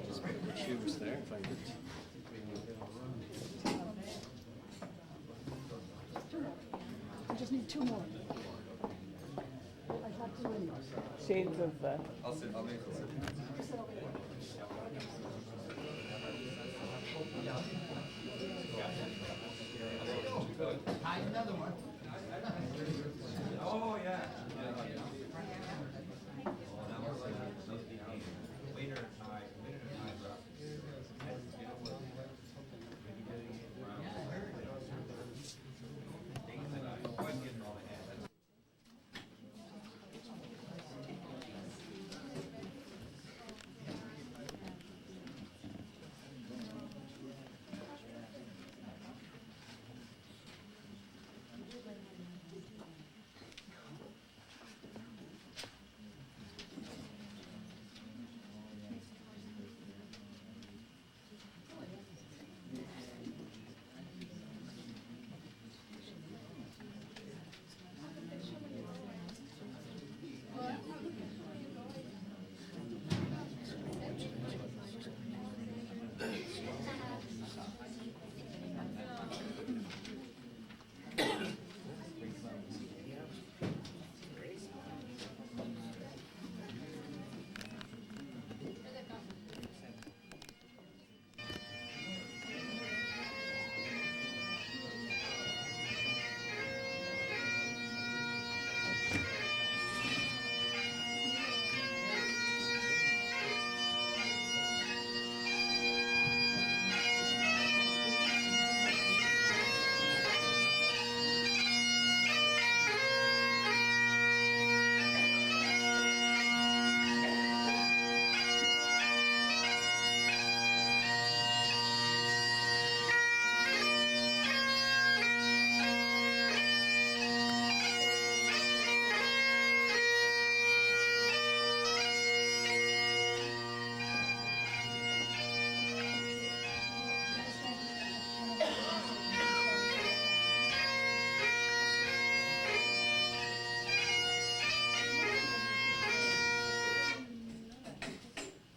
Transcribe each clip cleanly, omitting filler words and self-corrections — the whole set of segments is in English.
Just put the tubes there if I could. I just need two more. I have two anyway. Shades of. I'll sit. I'll make it sit. Another one. Oh yeah. Later tide, bro.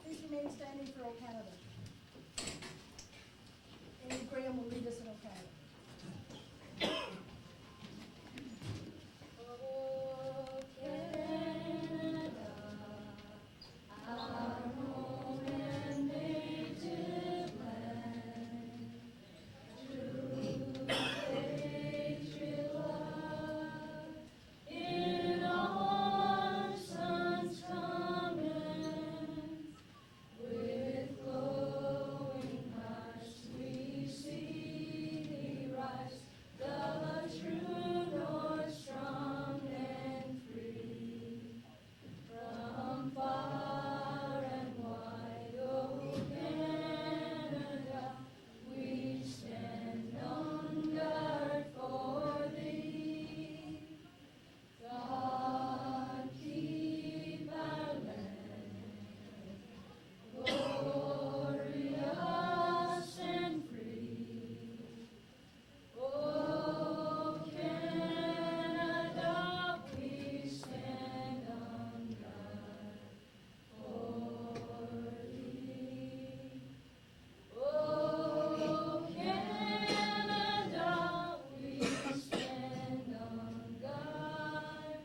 Please remain standing for O Canada. Amy Graham will lead us in O Canada. O Canada, our home and native land, true patriot love in our sons' comments, with glowing hearts we see thee rise, the true north, strong and free. From far and wide, O Canada, we stand on guard for thee. God keep our land glorious and free. O Canada, we stand on guard for thee. O Canada, we stand on guard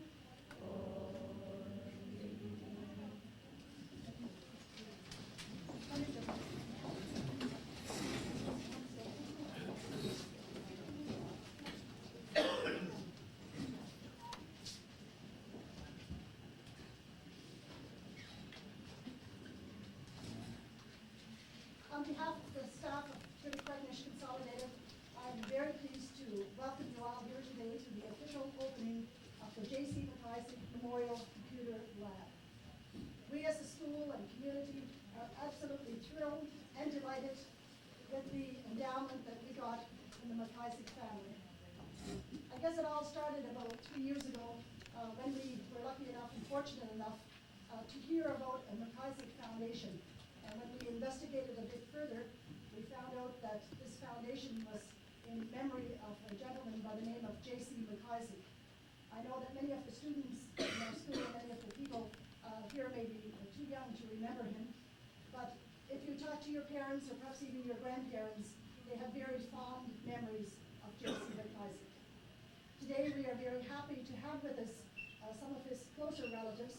for thee. On behalf of the staff of Trinity Recognition Consolidated, I'm very pleased to welcome you all here today to the official opening of the J.C. MacIsaac Memorial Computer Lab. We as a school and community are absolutely thrilled and delighted with the endowment that we got from the MacIsaac family. I guess it all started about 2 years ago when we were lucky enough and fortunate enough to hear about a MacIsaac Foundation. And when we investigated a bit further, we found out that this foundation was in memory of a gentleman by the name of J.C. MacIsaac. I know that many of the students in our school, many of the people here may be too young to remember him, but if you to your parents or perhaps even your grandparents, they have very fond memories of J.C. MacIsaac. Today we are very happy to have with us some of his closer relatives.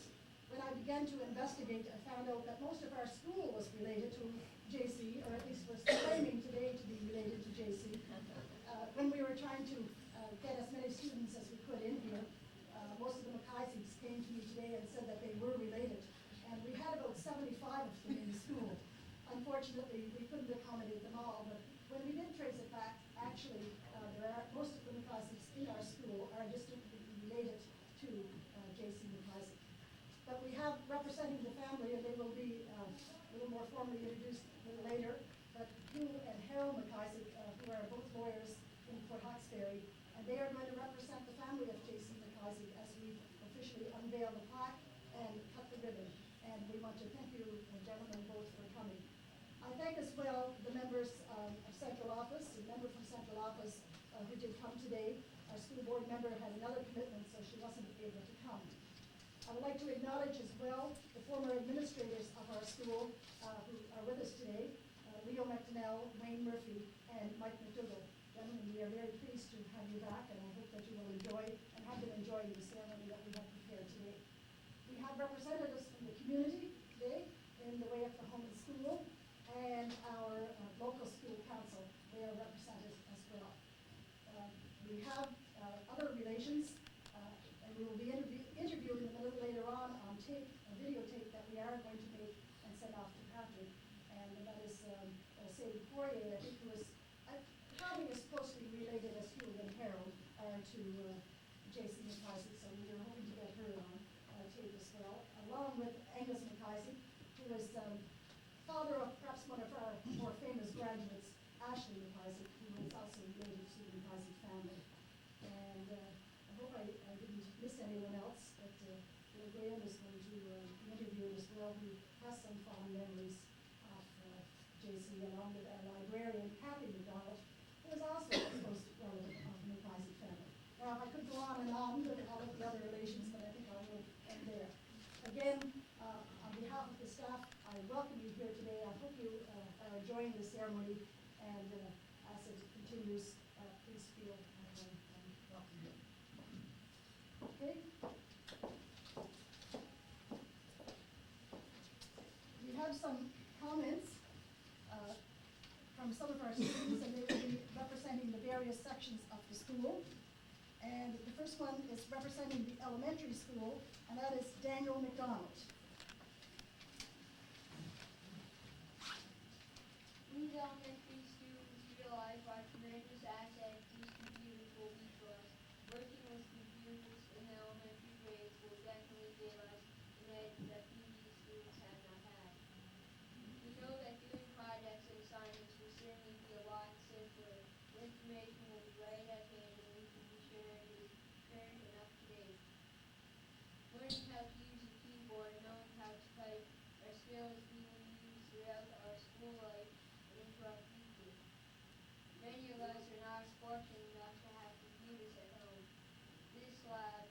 When I began to investigate, I found out that most of our school was related to J.C., or at least was claiming today to be related to J.C. When we were trying to get as many students as we could in here, most of the MacIsaacs came to me today and said that they were related. And we had about 75 of them in the school. Unfortunately, we couldn't accommodate them all, but when we did trace it back, actually, most of the MacIsaacs in our school are distantly related to J.C. MacIsaac. But we have representing the family, and they will be a little more formally introduced a little later, but Hugh and Harold MacIsaac, who are both lawyers in Port Hawkesbury, and they are going to represent the family of J.C. MacIsaac as we officially unveil the plaque and cut the ribbon. And we want to thank you, gentlemen, both for coming. I thank as well the members of Central Office, the member from Central Office who did come today. Our school board member had another commitment, so she wasn't able to come. I would like to acknowledge as well the former administrators of our school who are with us today, Leo McDonnell, Wayne Murphy, and Mike McDougall. Gentlemen, we are very pleased to have you back, and I hope that you will enjoy and have been enjoying the ceremony that we have prepared today. We have representatives from the community today in the way of the home and school, and our local school council. They are represented as well. We have other relations, and we will be interviewing them a little later on tape, a videotape that we are going to make and send off to Patrick. And that is Sadie Poirier, I think, who is probably as closely related as Hugh and Harold are to J.C. MacIsaac, so we are hoping to get her on tape as well, along with Angus MacIsaac, who is father of perhaps one of our more famous graduates, Ashley MacIsaac, who is also related to the MacIsaac family. And I hope I didn't miss anyone else, but Bill Graham is going to be interviewed as well, who has some fond memories of J.C., along with our librarian, Kathy McDonald, who is also a close relative of the MacIsaac family. Now, I could go on and on with all of the other relations, but I think I will end there. Again, on behalf of the staff, I welcome you here today. I hope you are enjoying the ceremony, and as it continues, please feel welcome here. Okay. We have some comments from some of our students, and they will be representing the various sections of the school. And the first one is representing the elementary school, and that is Daniel McDonald. We elementary students realize what a tremendous asset these computers will be for us. Working with computers in the elementary grades will definitely give us an edge that previous students have not had. We know that doing projects and assignments will certainly be a lot simpler. Information will be right at hand, and we can be sure it is current and up to date. Learning how to use a keyboard, knowing how to type, are skills we will use throughout our school life and into our future. Many of us are not as fortunate enough to have computers at home. This lab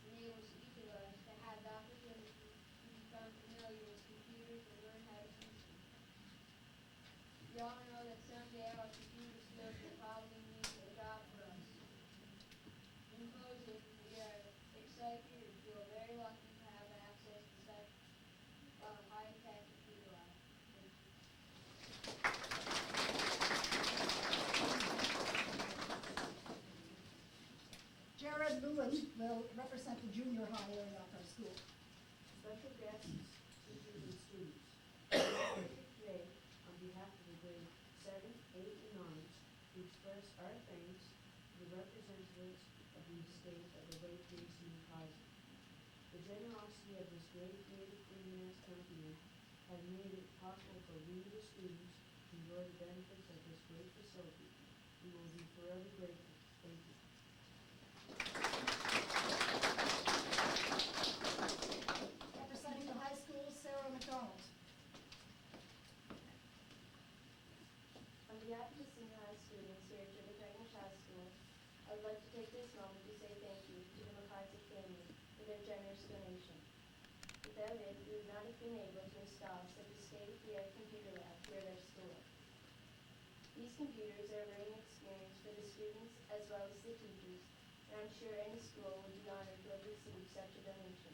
enables each of us to have the opportunity to become familiar with computers and learn how to use them. We all know that someday our computer skills will probably mean a job for us. In closing, we are excited and feel very lucky to have access to such a high-tech computer lab. Thank you. Jared Lewin will represent the junior high area of our school. Special guests, teachers, and students. Today, on behalf of the grade 7, 8, and 9, we express our thanks to the representatives of the estate of the late J.C. MacIsaac. The generosity of this great native Indian company has made it possible for we, the students, to enjoy the benefits of this great facility. We will be forever grateful. Thank you. Representing the high school, Sarah McDonald. On behalf of the senior high students here at JCHS High School, I would like to take this moment to say thank you to the MacIsaac family for their generous donation. Without it, we would not have been able to install such a state-of-the-art computer lab here at our These computers are a learning experience for the students as well as the teachers, and I'm sure any school would be honored to have received such a donation.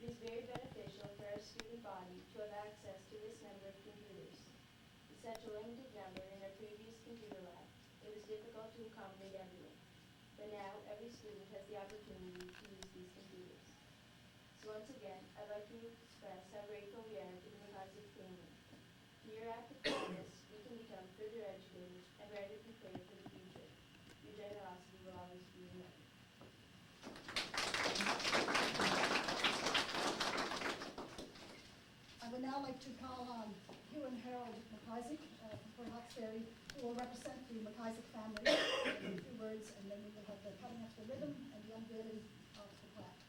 It is very beneficial for our student body to have access to this number of computers. With such a limited number in our previous computer lab, it was difficult to accommodate everyone. But now, every student has the opportunity to use these computers. So once again, I'd like to express how grateful we are to the MacIsaac family. Through your act of kindness, we can become further educated and better prepared for the future. Your generosity will always be remembered. I would now like to call on Hugh and Harold MacIsaac from Hawkesbury, who will represent the MacIsaac family in a few words, and then we will have the cutting of the ribbon and the unveiling of the plaque.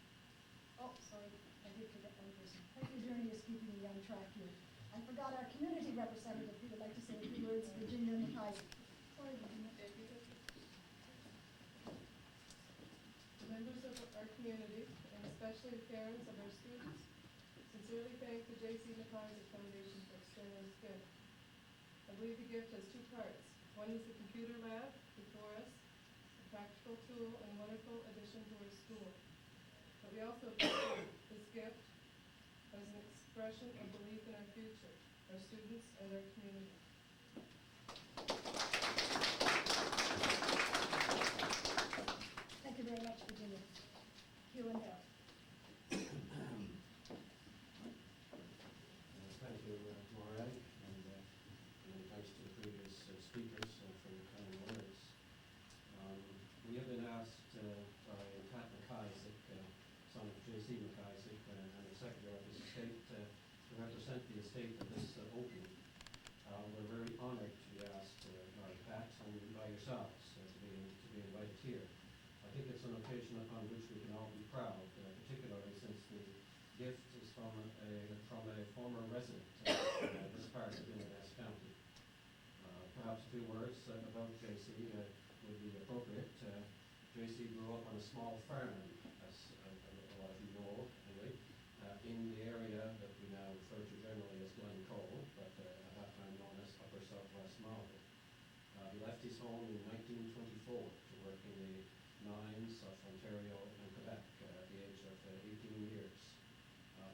Oh, sorry, I did forget one person. Thank you, Journey, is keeping me on track here. I forgot our community representative who would like to say a few words, Virginia MacIsaac. Sorry, Virginia. Members of our community, and especially the parents of our students, sincerely thank the J.C. MacIsaac Foundation for extending this gift. I believe the gift has two parts. One is the computer lab before us, a practical tool and wonderful addition to our school. But we also appreciate this gift as an expression of belief in our future, our students, and our community. Thank you very much, Virginia. Hugh and Harold. Thank you, Maureen, and thanks to the previous speakers for your kind words. We have been asked by Pat MacIsaac, son of J.C. MacIsaac, and the Secretary of his estate, to represent the estate at this opening. We're very honored to be asked by Pat and by yourselves to be invited here. I think it's an occasion upon which we can all be proud, particularly since the gift is from a former resident of this part of Inverness County. Perhaps a few words about J.C. Would be appropriate. J.C. grew up on a small farm, as a lot of you know, anyway, in the area that we now refer to generally as Glencoe, but at that time known as Upper Southwest Malvern. He left his home in 1924 to work in the mines of Ontario and Quebec at the age of 18 years.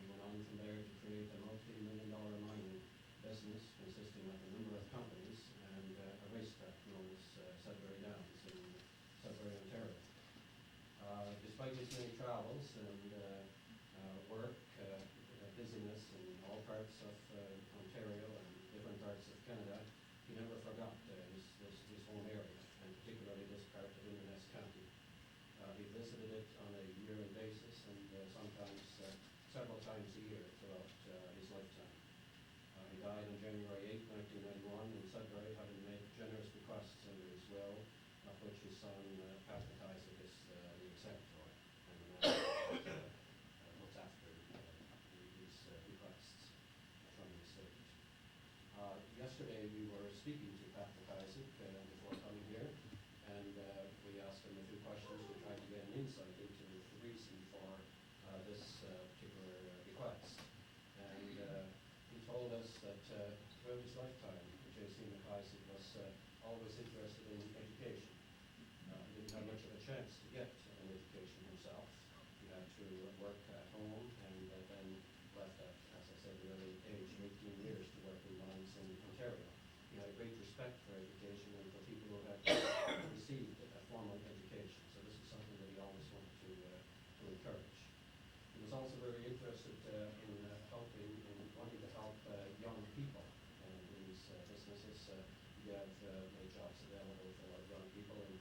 He went on from there to create a multi-million-dollar mining business consisting of a number of companies and a racetrack known as Sudbury Downs in Sudbury, Ontario. Despite his many travels and work, busyness in all parts of Ontario and different parts of Canada, he never forgot his home area, and particularly this part of Inverness County. He visited it on a yearly basis and sometimes several times a year throughout his lifetime. He died on January 8, 1991 in Sudbury, having made generous bequests under his will, of which his son Pat MacIsaac is the executor and looks after these bequests from the estate. Yesterday we were speaking to Pat MacIsaac before coming here, and we asked him a few questions to try to get an insight into the reason for this particular bequest. And he told us that throughout his lifetime, J.C. MacIsaac was always interested in education. He didn't have much of a chance to get an education himself. He had to work at home and then left at, as I said, the early age of 18 years to work in mines in Ontario. He had a great respect for education and for people who had received a formal education. So this is something that he always wanted to encourage. He was also very interested in wanting to help young people in his businesses. He had made jobs available for young people and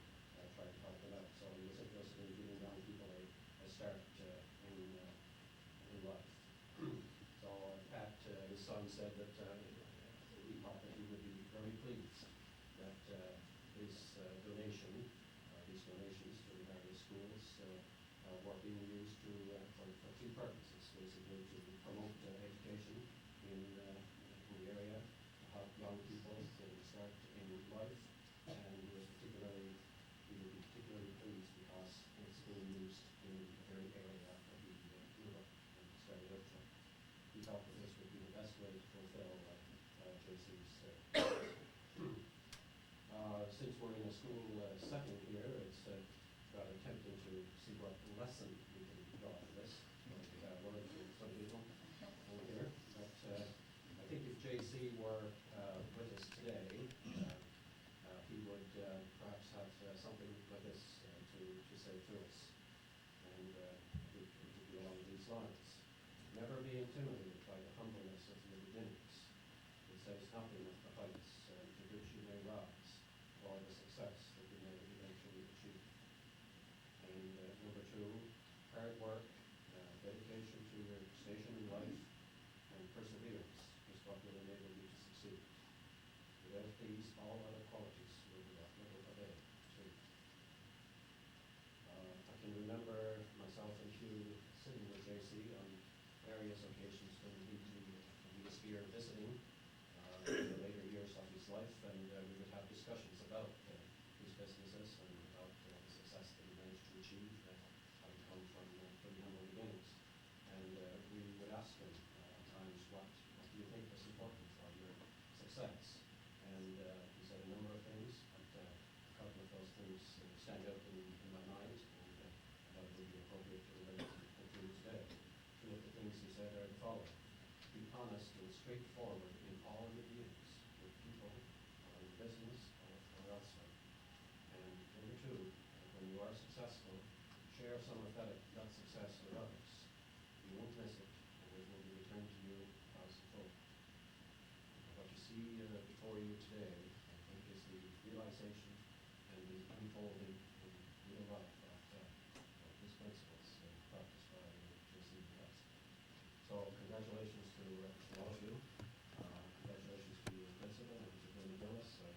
tried to help them out. So he was interested in giving young people a start in life. So Pat, his son, said that he thought that he would be very pleased that his donations to the various schools were being used for two purposes, basically to promote education in the area, to help young people get a start in life, and he would be particularly pleased because it's being used in the very area that he grew up and started out from. He thought that this would be the best way to fulfill J.C.'s since we're in a school setting here, it's rather tempting to see what lesson we can draw from this. Might be a bad word for some people over here, but I think if JC were with us today, he would perhaps have something like this to say to us, and it would be along these lines. Never be intimidated by the humbleness of your beginnings. It says nothing of the heights to which you may rise, or the success that you may eventually achieve. And number two, hard work, dedication to your station in life, and perseverance is what will enable you to succeed. Without these, all other qualities will be of little avail too. I can remember myself and Hugh sitting with JC on various occasions when he was here visiting in the later years of his life, and we would have discussions about his businesses and about the success that he managed to achieve, having come from pretty humble beginnings. And we would ask him at times, what do you think was important for your success? And he said a number of things, but a couple of those things stand out in my mind, and I thought it would be appropriate to relate to today. Two of the things he said are the following: be honest and straightforward in all your dealings with people, or in business, or elsewhere. And number two, when you are successful, share some of that success with others. You won't miss it, and it will be returned to you as full. What you see before you today, I think, is the realization and the unfolding in real life of these principles practiced by JCHS. So congratulations to all of you. Congratulations to your principal and to Billy Gillis. I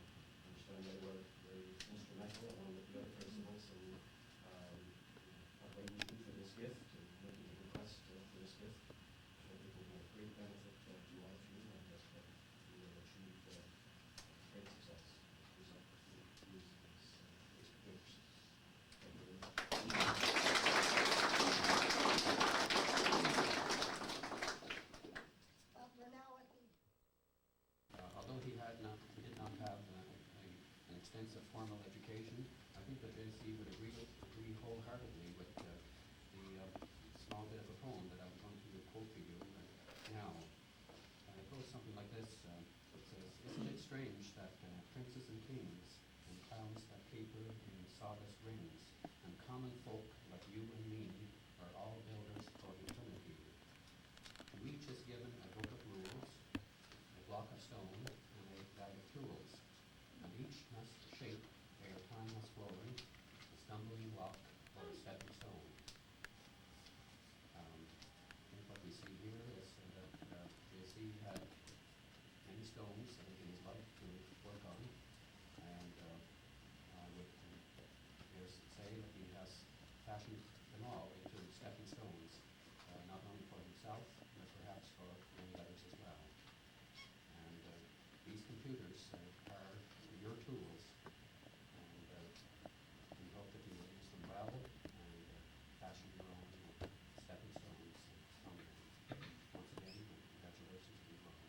understand they were very instrumental, along with the other principals, in arranging for this gift and making a request for this gift. So it will be of great benefit to all of you, and that you will achieve great success as a result of using these gifts. Thank you very much. We're now at the Although he did not have an extensive formal education, I think that JC would agree wholeheartedly with the small bit of a poem that I'm going to quote to you now. It goes something like this. It says, "Isn't it strange that princes and kings and clowns that caper in sawdust rings and common folk like you and me are all builders for eternity? To each is given a book of rules, a block of stone, and a bag of tools, and each must shape ere time has flown a stumbling block or a stepping stone." I think what we see here is that JC had many stones in his life to work on, and I would dare say that he has fashioned them all into stepping stones, not only for himself, but perhaps for many others as well. And these computers are your tools, and we hope that you will use them well and fashion your own stepping stones from them. Once again, congratulations to you all.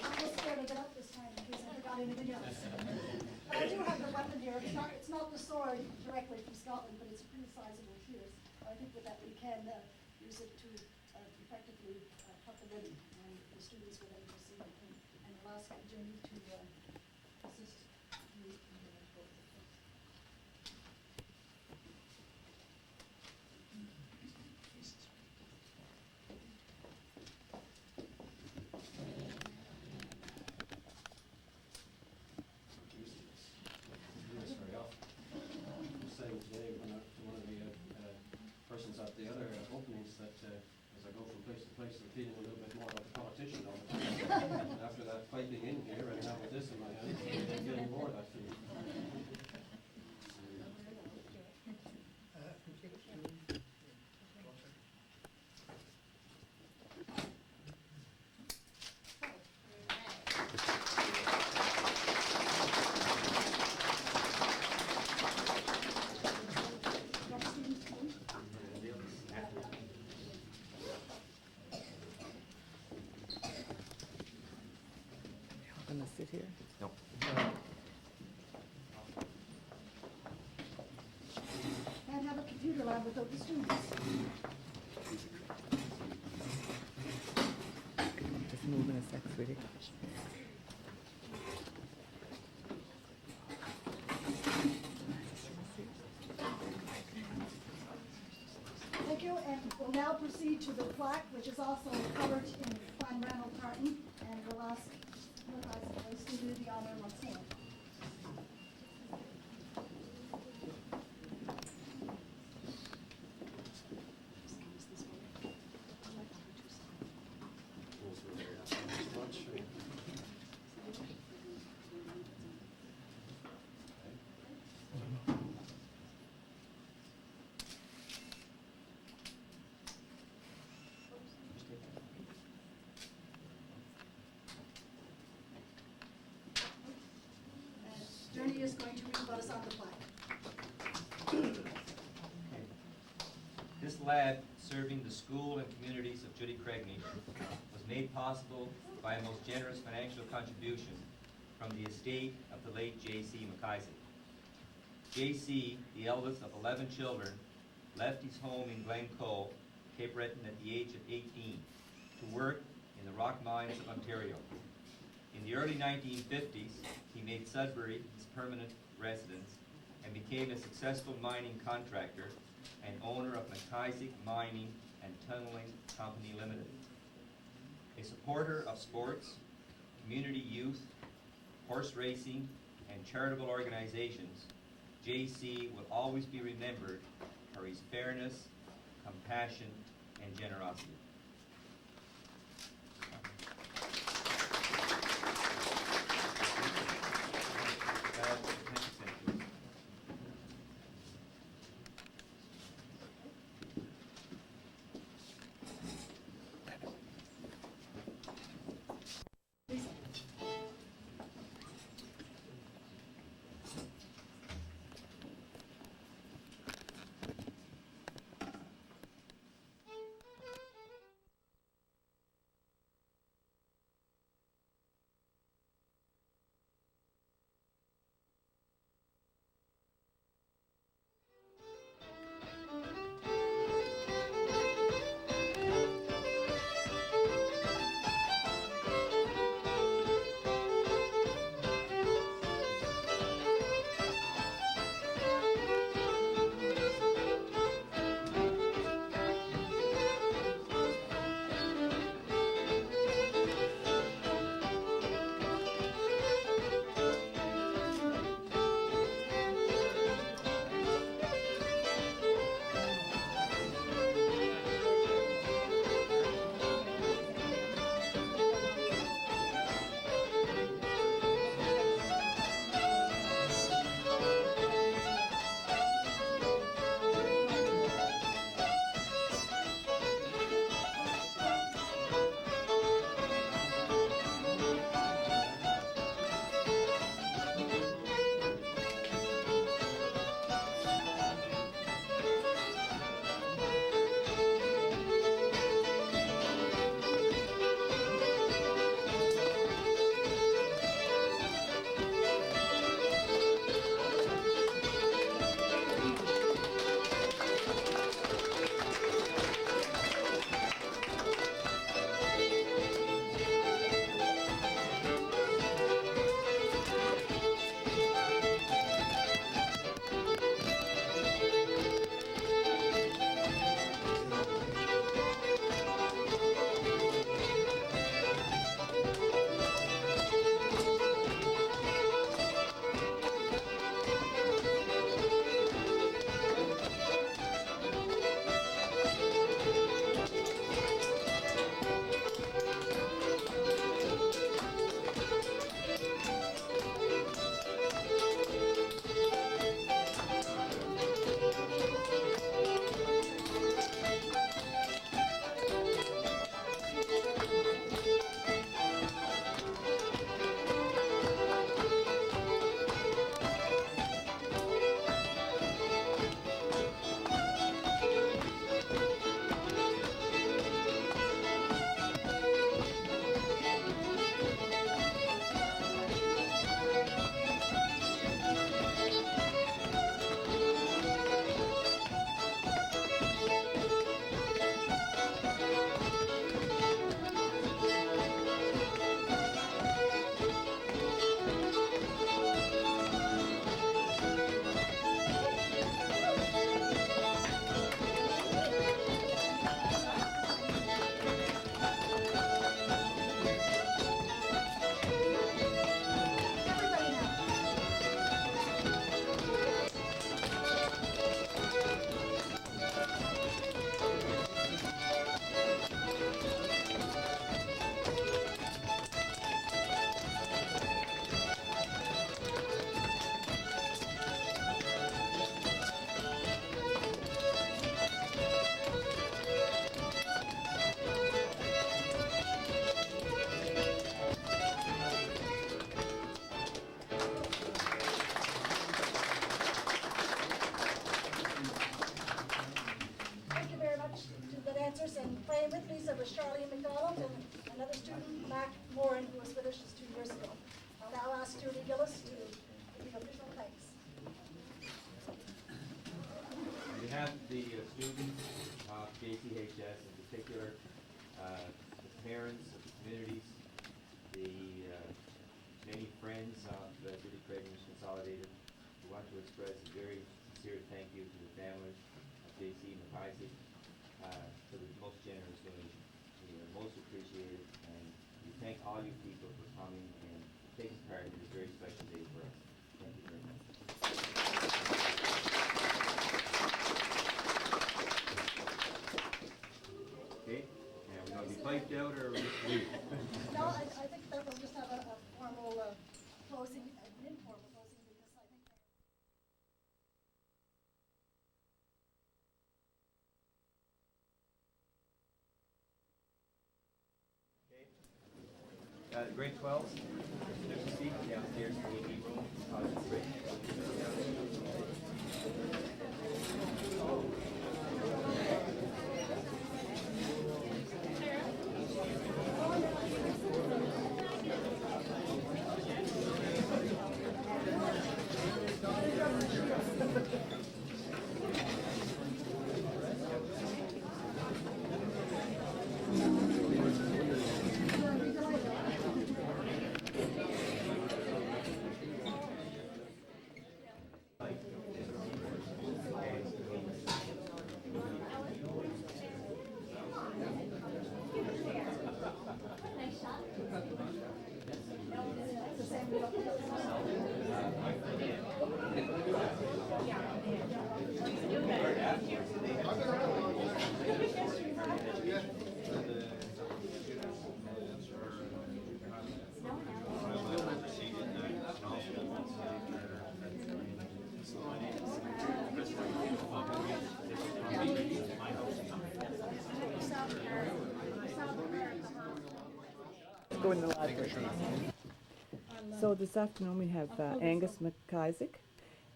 I was scared to get up this time in case I forgot anything else. But I do have the weapon here. It's not the sword directly from Scotland, but it's a pretty sizable shears. I think with that we can use it to effectively cut the ribbon, and the students will then proceed and allow Jenny to assist you in the both of those. Do this very often. I was saying today to one of the persons at the other openings that as I go from place to place, I'm feeling a little bit more like a politician all the time. And after that piping in here and now with this in my hand, I'm getting more of that feeling. sit here? No. Can't have a computer lab without the students. Just move in a sec, sweetie. Thank you, and we'll now proceed to the plaque, which is also covered in Glen Reynolds tartan, and we'll ask MacIsaac Place to do the honor once more. And Journey is going to read what is on the plaque. This lad, serving the school and communities of Judy Cregney, was made possible by a most generous financial contribution from the estate of the late J.C. MacIsaac. J.C., the eldest of 11 children, left his home in Glencoe, Cape Breton, at the age of 18 to work in the rock mines of Ontario. In the early 1950s, he made Sudbury his permanent residence and became a successful mining contractor and owner of MacIsaac Mining and Tunneling Company Limited. A supporter of sports, community youth, horse racing, and charitable organizations, J.C. will always be remembered for his fairness, compassion, and generosity. Please. very pleased that was Charlene McDonald and another student, Mac Moran, who was with us just 2 years ago. I'll now ask Julie Gillis to give the official thanks. On behalf of the students of JCHS in particular, the parents of the communities, the many friends of Judy Craignish Consolidated, we want to express a very sincere thank you to the family of JC MacIsaac for the most generous donation. We are most appreciated, and we thank all you people for coming and taking part in this very special day for us. Thank you very much. Okay, and we're going to be piped out or leave? No, I think that we'll just have a formal closing, an informal closing, because I think. Grade 12, there's a seat downstairs in the AD room. It's great. Go in the library. So this afternoon we have Angus MacIsaac,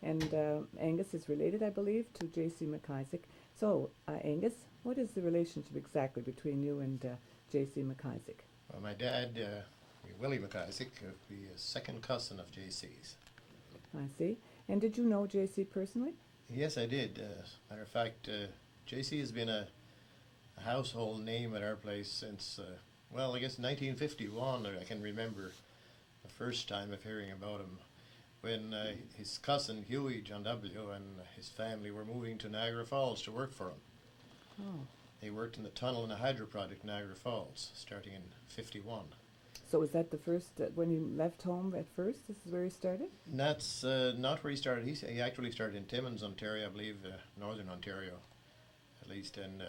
and Angus is related, I believe, to J.C. MacIsaac. So, Angus, what is the relationship exactly between you and J.C. MacIsaac? Well, my dad, Willie MacIsaac, would be a second cousin of JC's. I see. And did you know J.C. personally? Yes, I did. Matter of fact, JC has been a household name at our place since, well, I guess 1951. I can remember the first time of hearing about him when his cousin Huey, John W., and his family were moving to Niagara Falls to work for him. Oh. They worked in the tunnel and the hydro project in Niagara Falls, starting in 51. So was that the first, when he left home at first, this is where he started? That's not where he started. He actually started in Timmins, Ontario, I believe, northern Ontario, at least. And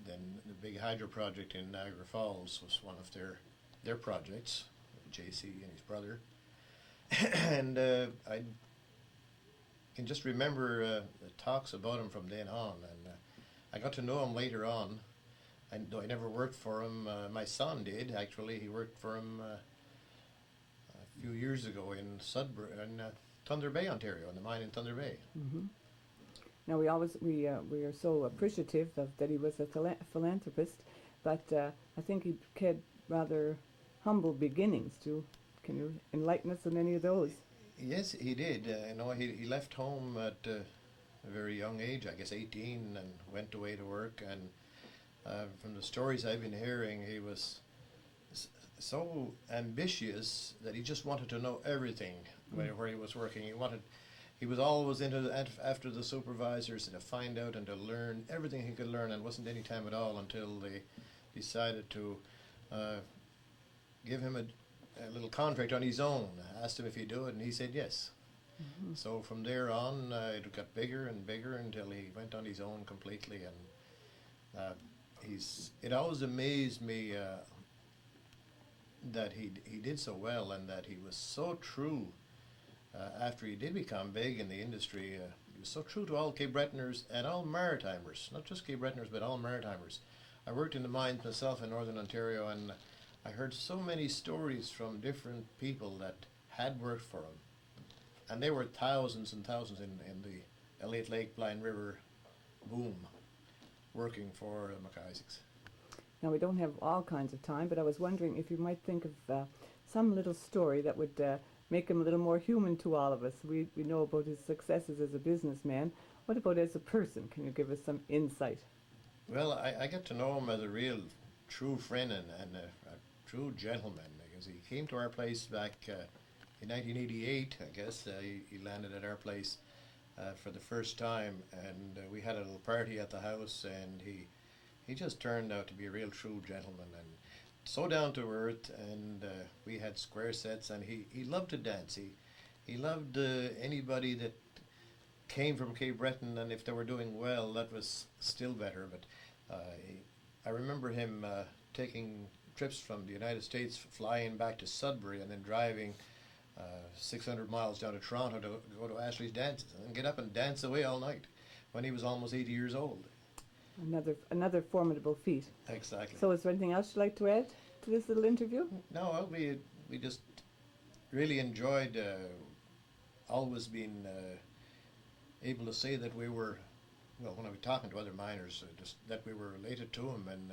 then the big hydro project in Niagara Falls was one of their projects, JC and his brother. And I can just remember the talks about him from then on. And I got to know him later on. And though I never worked for him, my son did, actually. He worked for him a few years ago in Thunder Bay, Ontario, in the mine in Thunder Bay. Mm-hmm. Now we are so appreciative of that he was a philanthropist, but I think he had rather humble beginnings too. Can you enlighten us on any of those? Yes, he did. He left home at a very young age, I guess 18, and went away to work. And from the stories I've been hearing, he was so ambitious that he just wanted to know everything where he was working. He was always after the supervisors to find out and to learn everything he could learn, and wasn't any time at all until they decided to give him a little contract on his own. I asked him if he'd do it, and he said yes. Mm-hmm. So from there on, it got bigger and bigger until he went on his own completely. And it always amazed me that he did so well, and that he was so true. After he did become big in the industry, he was so true to all Cape Bretoners and all Maritimers, not just Cape Bretoners, but all Maritimers. I worked in the mines myself in Northern Ontario, and I heard so many stories from different people that had worked for him. And they were thousands and thousands in the Elliott Lake, Blind River boom, working for MacIsaacs. Now, we don't have all kinds of time, but I was wondering if you might think of some little story that would make him a little more human to all of us. We know about his successes as a businessman. What about as a person? Can you give us some insight? Well, I got to know him as a real true friend and a true gentleman, because he came to our place back in 1988, I guess. He landed at our place for the first time, and we had a little party at the house, and he just turned out to be a real true gentleman and so down to earth, and we had square sets, and he loved to dance. He loved anybody that came from Cape Breton, and if they were doing well, that was still better. But I remember him taking trips from the United States, flying back to Sudbury, and then driving 600 miles down to Toronto to go to Ashley's dances and get up and dance away all night when he was almost 80 years old. Another formidable feat. Exactly. So is there anything else you'd like to add to this little interview? No, we just really enjoyed always being able to say that we were, well, when I was talking to other miners, just that we were related to him, and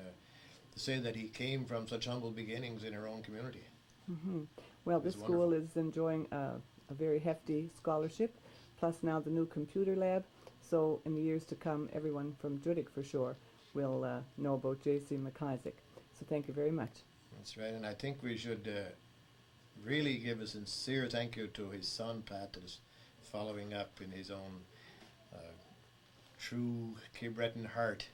to say that he came from such humble beginnings in our own community. Mm-hmm. Well, this school is enjoying a very hefty scholarship, plus now the new computer lab. So in the years to come, everyone from Judik for sure will know about J.C. MacIsaac. So thank you very much. That's right, and I think we should really give a sincere thank you to his son, Pat, that is following up in his own true Cape Breton heart.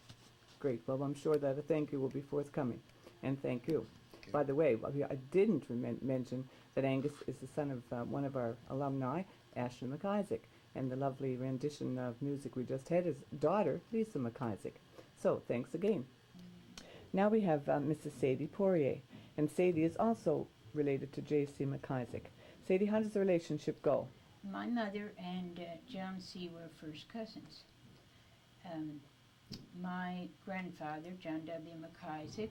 Great. Well, I'm sure that a thank you will be forthcoming. And thank you. Okay. By the way, I didn't mention that Angus is the son of one of our alumni, Ashley MacIsaac, and the lovely rendition of music we just had is daughter, Lisa MacIsaac. So, thanks again. Now we have Mrs. Sadie Poirier, and Sadie is also related to J.C. MacIsaac. Sadie, how does the relationship go? My mother and John C. were first cousins. My grandfather, John W. MacIsaac,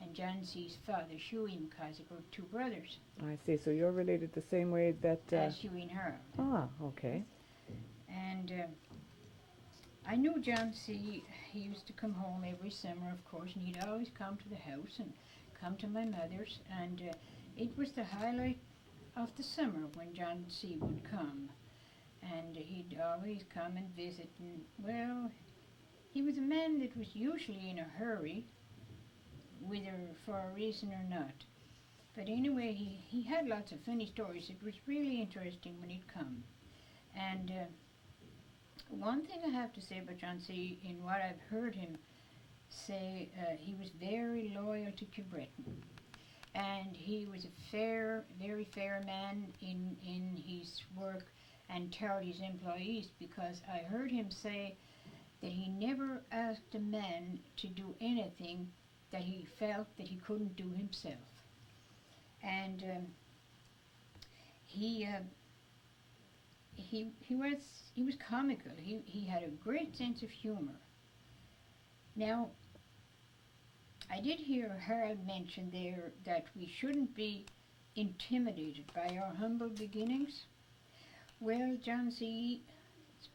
and John C.'s father, Shuey MacIsaac, were two brothers. I see. So you're related the same way that... As Shuey and Harold. Ah, okay. And I knew John C. He used to come home every summer, of course, and he'd always come to the house and come to my mother's. And it was the highlight of the summer when John C. would come. And he'd always come and visit. And, well, he was a man that was usually in a hurry, whether for a reason or not. But anyway, he had lots of funny stories. It was really interesting when he'd come. And one thing I have to say about John C., in what I've heard him say, he was very loyal to Cape Breton. And he was a very fair man in his work and toward his employees, because I heard him say that he never asked a man to do anything that he felt that he couldn't do himself. And he was comical. He had a great sense of humor. Now, I did hear Harold mention there that we shouldn't be intimidated by our humble beginnings. Well, John C.'s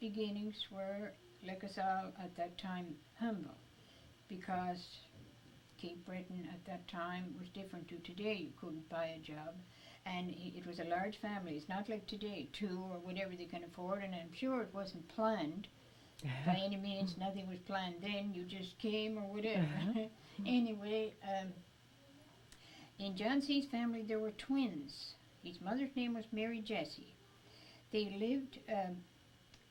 beginnings were, like us all at that time, humble, because Cape Breton at that time was different to today. You couldn't buy a job, and it was a large family. It's not like today, two or whatever they can afford, and I'm sure it wasn't planned by any means. Nothing was planned then. You just came or whatever. Anyway, in John C.'s family there were twins. His mother's name was Mary Jessie. They lived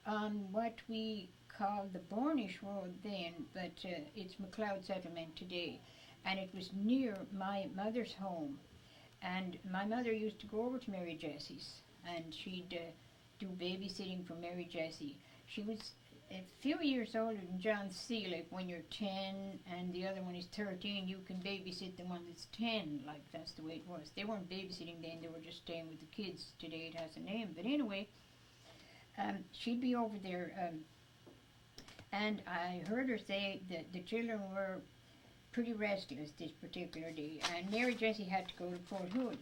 on what we called the Bornish Road then, but it's McLeod Settlement today. And it was near my mother's home. And my mother used to go over to Mary Jessie's, and she'd do babysitting for Mary Jessie. She was a few years older than John C. Like when you're 10 and the other one is 13, you can babysit the one that's 10. Like that's the way it was. They weren't babysitting then, they were just staying with the kids. Today it has a name. But anyway, she'd be over there. And I heard her say that the children were pretty restless this particular day, and Mary Jessie had to go to Fort Hood.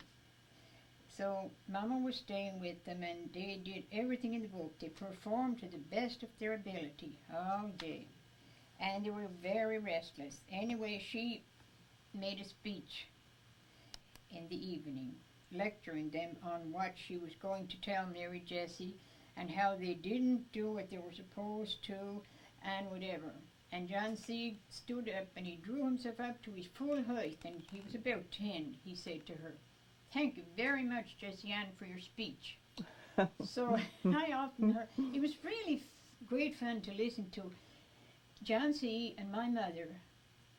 So Mama was staying with them, and they did everything in the book. They performed to the best of their ability all day, and they were very restless. Anyway, she made a speech in the evening, lecturing them on what she was going to tell Mary Jessie and how they didn't do what they were supposed to and whatever. And John C. stood up and he drew himself up to his full height, and he was about 10. He said to her, "Thank you very much, Jessie Ann, for your speech." So I often heard, it was really great fun to listen to John C. and my mother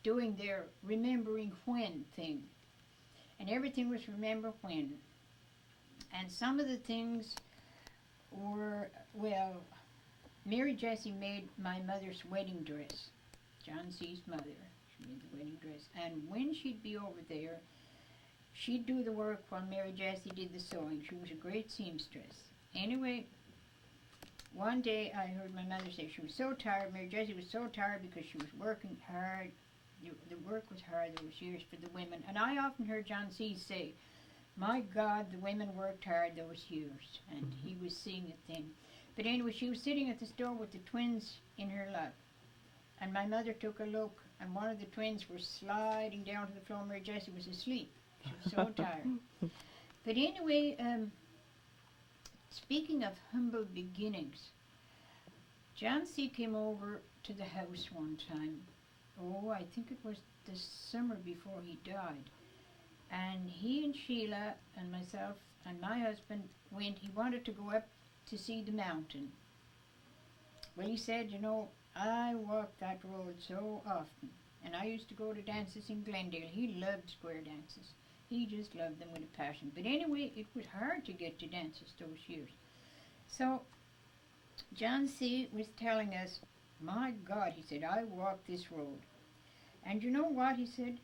doing their remembering when thing. And everything was remember when. And some of the things were, well, Mary Jessie made my mother's wedding dress. John C.'s mother. She made the wedding dress. And when she'd be over there, she'd do the work while Mary Jessie did the sewing. She was a great seamstress. Anyway, one day I heard my mother say she was so tired. Mary Jessie was so tired because she was working hard. The work was hard those years for the women. And I often heard John C. say, "My God, the women worked hard those years." And he was seeing it then. But anyway, she was sitting at the store with the twins in her lap. And my mother took a look, and one of the twins was sliding down to the floor. Mary Jessie was asleep. She was so tired. But anyway, speaking of humble beginnings, John C. came over to the house one time. Oh, I think it was the summer before he died. And he and Sheila and myself and my husband went. He wanted to go up to see the mountain. Well, he said, "You know, I walk that road so often. And I used to go to dances in Glendale." He loved square dances. He just loved them with a passion. But anyway, it was hard to get to dances those years. So John C. was telling us, "My God," he said, "I walk this road." And you know what he said?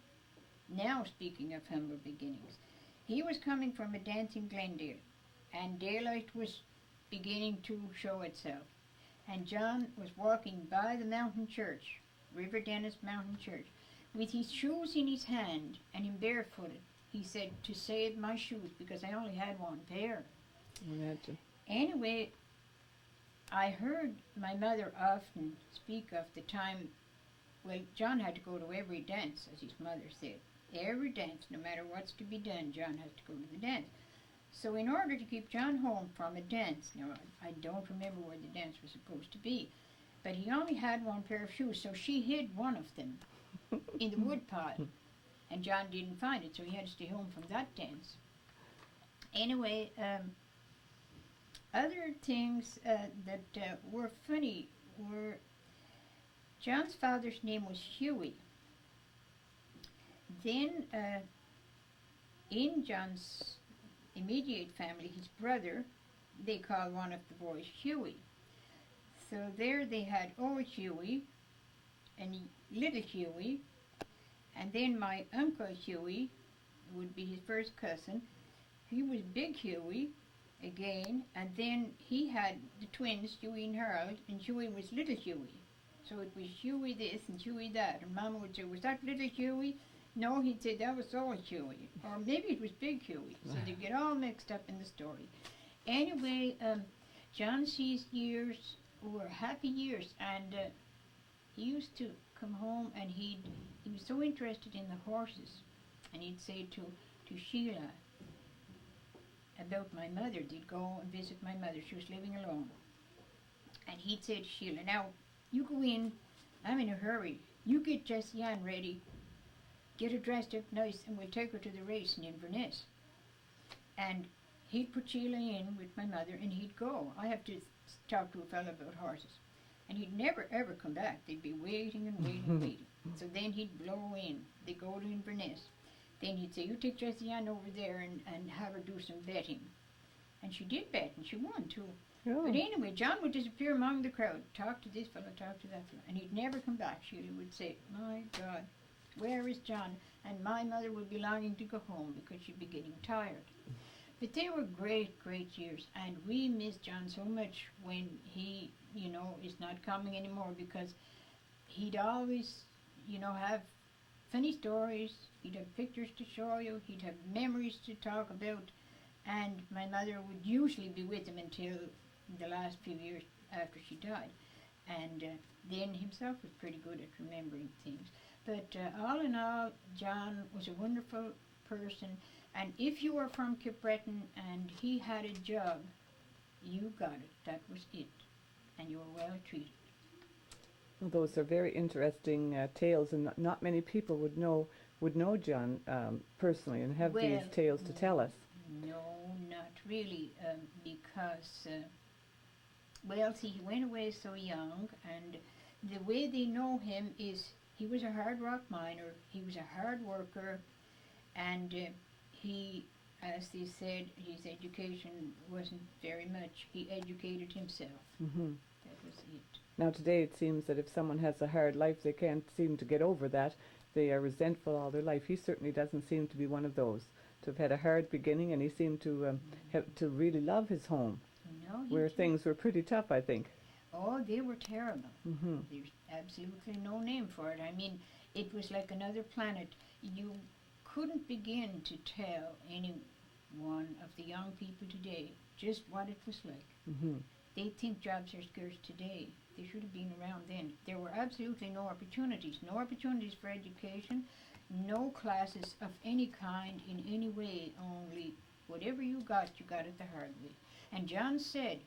Now, speaking of humble beginnings, he was coming from a dance in Glendale, and daylight was beginning to show itself. And John was walking by the mountain church, River Dennis Mountain Church, with his shoes in his hand and him barefooted. He said, "To save my shoes, because I only had one pair." Imagine. Anyway, I heard my mother often speak of the time, well, John had to go to every dance, as his mother said. Every dance, no matter what's to be done, John has to go to the dance. So in order to keep John home from a dance, now I don't remember where the dance was supposed to be, but he only had one pair of shoes, so she hid one of them in the wood pile, and John didn't find it, so he had to stay home from that dance. Anyway, other things that were funny were John's father's name was Huey. Then in John's immediate family, his brother, they called one of the boys Huey. So there they had old Huey and little Huey, and then my uncle Huey would be his first cousin. He was big Huey again, and then he had the twins, Huey and Harold, and Huey was little Huey. So it was Huey this and Huey that, and Mama would say, "Was that little Huey?" No, he'd say, "That was old Huey," or maybe it was big Huey. So they'd get all mixed up in the story. Anyway, John C.'s years were happy years, and he used to come home and he was so interested in the horses, and he'd say to Sheila about my mother. They'd go and visit my mother. She was living alone. And he'd say to Sheila, "Now, you go in. I'm in a hurry. You get Jessie Ann ready. Get her dressed up nice, and we'll take her to the racing in Inverness." And he'd put Sheila in with my mother, and he'd go. I have to talk to a fellow about horses. And he'd never, ever come back. They'd be waiting and waiting and waiting. So then he'd blow in. They'd go to Inverness. Then he'd say, "You take Jessie Ann over there and have her do some betting." And she did bet, and she won too. Oh. But anyway, John would disappear among the crowd, talk to this fellow, talk to that fellow, and he'd never come back. Sheila would say, "My God, where is John?" And my mother would be longing to go home because she'd be getting tired. But they were great, great years, and we miss John so much when he, is not coming anymore, because he'd always, have funny stories, he'd have pictures to show you, he'd have memories to talk about, and my mother would usually be with him until the last few years after she died. And then himself was pretty good at remembering things. But all in all, John was a wonderful person. And if you were from Cape Breton and he had a job, you got it. That was it. And you were well treated. Well, those are very interesting tales, and not many people would know John personally and have these tales to tell us. No, not really, because, well, see, he went away so young, and the way they know him is he was a hard rock miner, he was a hard worker, and he, as they said, his education wasn't very much. He educated himself. Mm-hmm. That was it. Now today it seems that if someone has a hard life, they can't seem to get over that. They are resentful all their life. He certainly doesn't seem to be one of those. To have had a hard beginning, and he seemed to have to really love his home, No, where things were pretty tough, I think. Oh, they were terrible. Mm-hmm. There's absolutely no name for it. I mean, it was like another planet. You couldn't begin to tell any one of the young people today just what it was like. Mm-hmm. They think jobs are scarce today. They should have been around then. There were absolutely no opportunities for education, no classes of any kind in any way, only whatever you got it the hard way. And John said,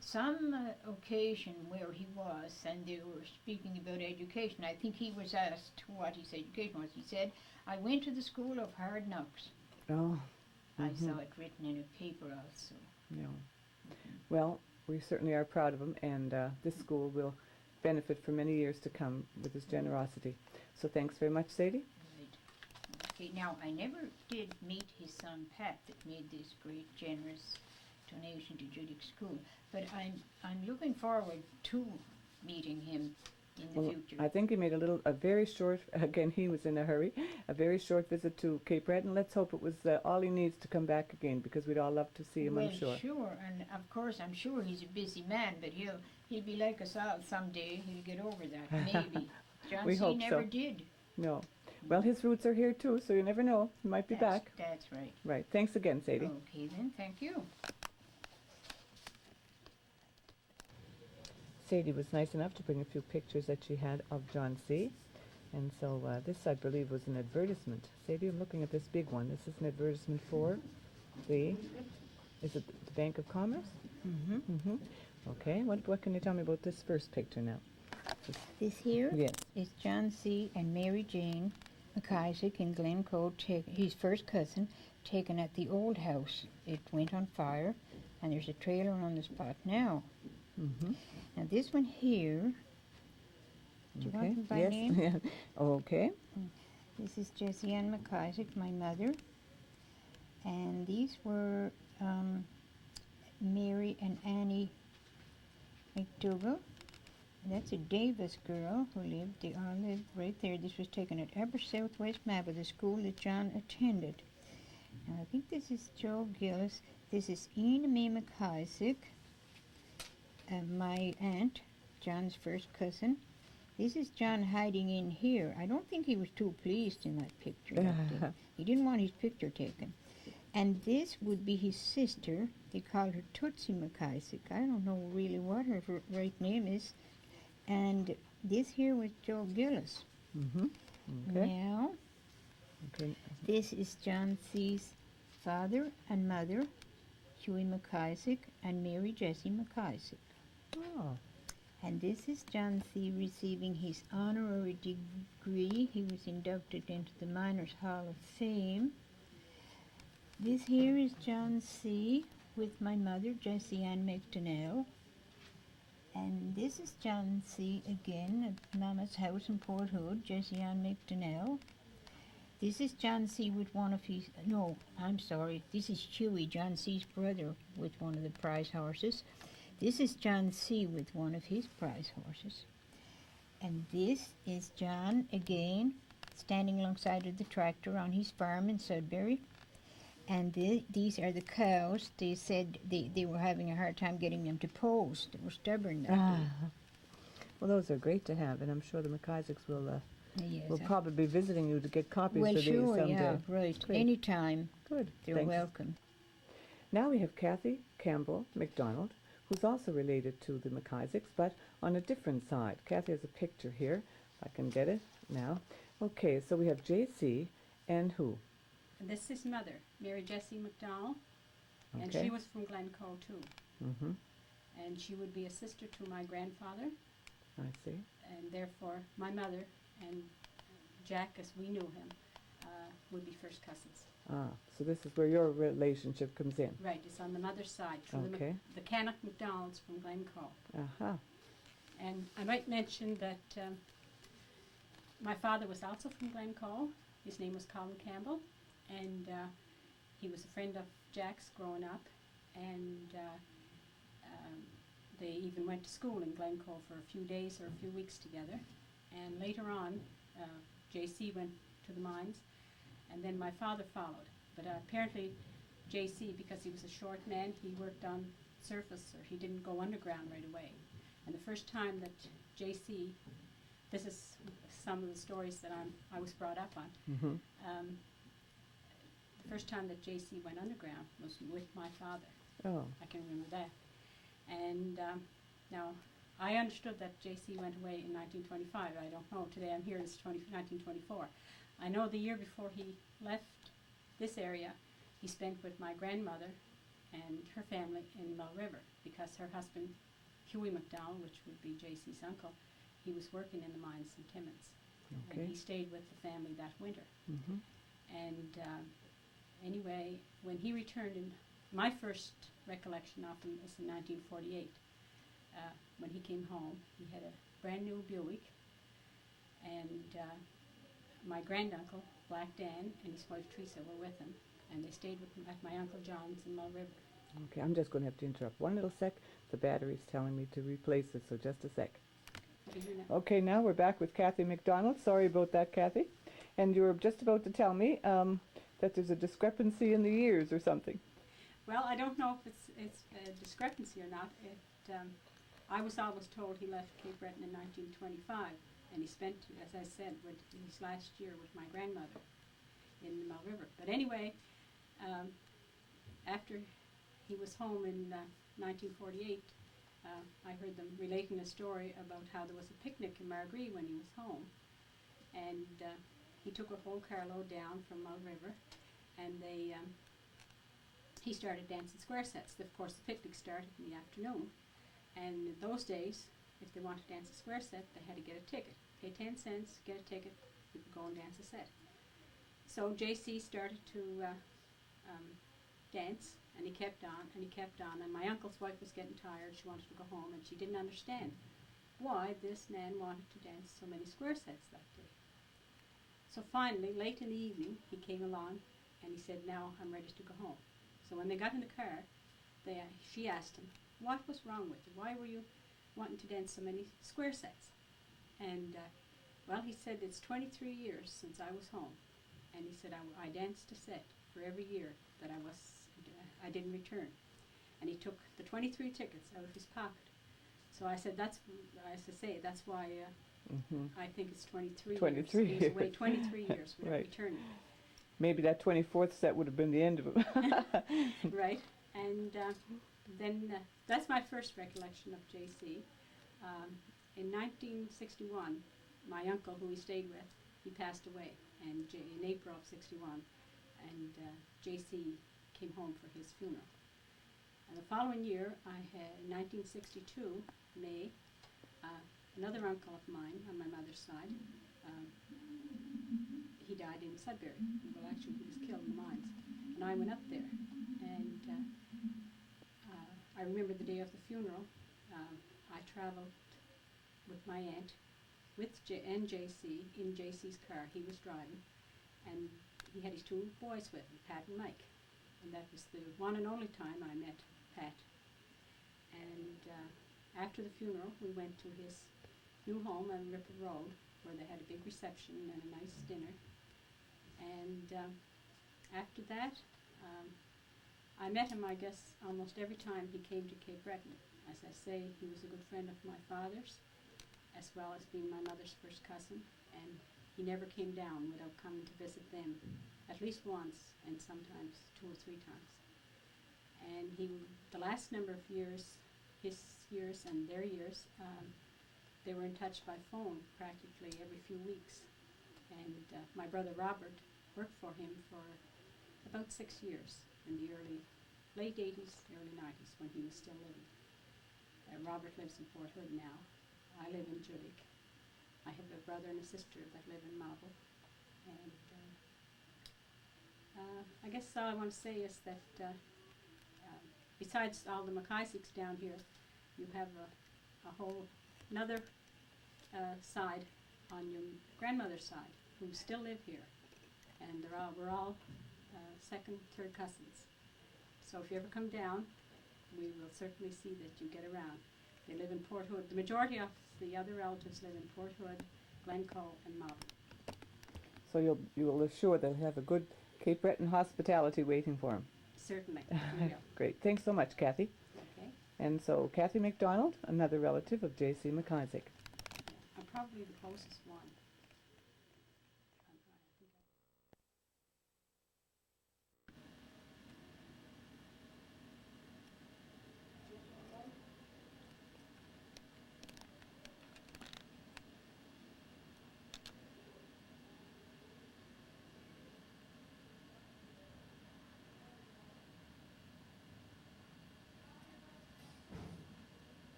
some occasion where he was, and they were speaking about education, I think he was asked what his education was. He said, I went to the school of hard knocks. Oh. I saw it written in a paper also. Yeah. Well, we certainly are proud of him, and this school will benefit for many years to come with his generosity. So thanks very much, Sadie. Right. Okay, now I never did meet his son Pat that made this great generous donation to Judic School, but I'm looking forward to meeting him in the future. I think he made a very short, again he was in a hurry, a very short visit to Cape Breton. Let's hope it was all he needs to come back again, because we'd all love to see him, I'm sure. Well, sure, and of course I'm sure he's a busy man, but he'll be like us all someday. He'll get over that, maybe. John We C. hope never so. did. No. Well, his roots are here too, so you never know. He might be back. That's right. Right. Thanks again, Sadie. Okay then, thank you. Sadie was nice enough to bring a few pictures that she had of John C. And so this, I believe, was an advertisement. Sadie, I'm looking at this big one. This is an advertisement for is it the Bank of Commerce? Mm-hmm. Mm-hmm. Okay. What can you tell me about this first picture now? This here Yes. is John C. and Mary Jane MacIsaac in Glencoe, his first cousin, taken at the old house. It went on fire, and there's a trailer on the spot now. Mm-hmm. Now this one here, do you want them by yes. name? Yeah. Okay. This is Jessie Ann MacIsaac, my mother. And these were Mary and Annie McDougall. That's a Davis girl who they all lived right there. This was taken at Upper Southwest Map of the school that John attended. Now I think this is Joe Gillis. This is Ina Mae MacIsaac, my aunt, John's first cousin. This is John hiding in here. I don't think he was too pleased in that picture. He didn't want his picture taken. And this would be his sister. They called her Tootsie MacIsaac. I don't know really what her right name is. And this here was Joe Gillis. Mm-hmm. Okay. Now, this is John C.'s father and mother, Huey MacIsaac and Mary Jessie MacIsaac. Oh. And this is John C. receiving his honorary degree. He was inducted into the Miners' Hall of Fame. This here is John C. with my mother, Jessie Ann McDonnell. And this is John C. again at Mama's house in Port Hood, Jessie Ann McDonnell. This is John C. with one of his, no, I'm sorry, this is Huey, John C.'s brother, with one of the prize horses. This is John C. with one of his prize horses. And this is John, again, standing alongside of the tractor on his farm in Sudbury. And these are the cows. They said they were having a hard time getting them to pose. They were stubborn that day. Well, those are great to have, and I'm sure the MacIsaacs will Yes, probably be visiting you to get copies well, of these sure, someday. yeah, right. Great. Anytime. Good. They're Thanks. welcome. Now we have Kathy Campbell McDonald who's also related to the MacIsaacs, but on a different side. Kathy has a picture here. If I can get it now. Okay, so we have JC and who? This is his mother, Mary Jessie McDonald, and Okay. she was from Glencoe too. Mm-hmm. And she would be a sister to my grandfather, I see. and therefore my mother and Jack, as we knew him, would be first cousins. Ah, so this is where your relationship comes in. Right, it's on the mother's side, through Okay. the Cannock McDonalds from Glencoe. Aha. And I might mention that my father was also from Glencoe. His name was Colin Campbell, and he was a friend of Jack's growing up, and they even went to school in Glencoe for a few days or a few weeks together. And later on, JC went to the mines, and then my father followed. But apparently JC, because he was a short man, he worked on surface, or he didn't go underground right away. And the first time that JC, this is some of the stories that I was brought up on, Mm-hmm. the first time that JC went underground was with my father. Oh. I can remember that. And now, I understood that JC went away in 1925. I don't know. Today I'm here, it's 1924. I know the year before he left this area, he spent with my grandmother and her family in Mill River, because her husband, Huey McDowell, which would be JC's uncle, he was working in the mines in Timmins. Okay. And he stayed with the family that winter. Mm-hmm. And anyway, when he returned, my first recollection of him is in 1948. When he came home, he had a brand new Buick, and my granduncle, Black Dan, and his wife Teresa were with him, and they stayed with him at my Uncle John's in Mill River. Okay, I'm just going to have to interrupt one little sec. The battery's telling me to replace it, so just a sec. Did you know? Okay, now we're back with Kathy McDonald. Sorry about that, Kathy. And you were just about to tell me that there's a discrepancy in the years or something. Well, I don't know if it's a discrepancy or not. I was always told he left Cape Breton in 1925, and he spent, as I said, his last year with my grandmother in the Mill River. But anyway, after he was home in 1948, I heard them relating a story about how there was a picnic in Margree when he was home, and he took a whole carload down from Mill River, and he started dancing square sets. Of course, the picnic started in the afternoon, and in those days, if they wanted to dance a square set, they had to get a ticket. Pay 10 cents, get a ticket, you could go and dance a set. So JC started to dance, and he kept on, and he kept on, and my uncle's wife was getting tired. She wanted to go home, and she didn't understand why this man wanted to dance so many square sets that day. So finally, late in the evening, he came along, and he said, "Now I'm ready to go home." So when they got in the car, she asked him, "What was wrong with you? Why were you wanting to dance so many square sets?" And, well, he said, "It's 23 years since I was home." And he said, I danced a set for every year that I didn't return. And he took the 23 tickets out of his pocket. So I said, that's why I think it's 23 23 years. He was away 23 years without Right. returning. Maybe that 24th set would have been the end of it. Right, and then that's my first recollection of JC. In 1961, my uncle, who he stayed with, he passed away, and in April of '61, and JC came home for his funeral. And the following year, I had, in 1962, May, another uncle of mine on my mother's side, he died in Sudbury. Well, actually, he was killed in the mines. And I went up there, and I remember the day of the funeral. I traveled with my aunt, with JC, in JC's car. He was driving, and he had his two boys with him, Pat and Mike. And that was the one and only time I met Pat. And after the funeral, we went to his new home on Ripple Road, where they had a big reception and a nice dinner. And after that, I met him, I guess, almost every time he came to Cape Breton. As I say, he was a good friend of my father's, as well as being my mother's first cousin, and he never came down without coming to visit them at least once, and sometimes 2 or 3 times. And the last number of years, his years and their years, they were in touch by phone practically every few weeks. And my brother Robert worked for him for about 6 years in the late 80s, early 90s when he was still living. Robert lives in Fort Hood now. I live in Judik. I have a brother and a sister that live in Marble. And I guess all I want to say is that besides all the MacIsaacs down here, you have a whole another side on your grandmother's side who still live here. And we're all second, third cousins. So if you ever come down, we will certainly see that you get around. They live in Port Hood. The majority of the other relatives live in Port Hood, Glencoe, and Marble. So you will assure they'll have a good Cape Breton hospitality waiting for them. Certainly. We will. Great. Thanks so much, Kathy. Okay. And so Kathy McDonald, another relative of J.C. MacIsaac. I'm probably the closest one.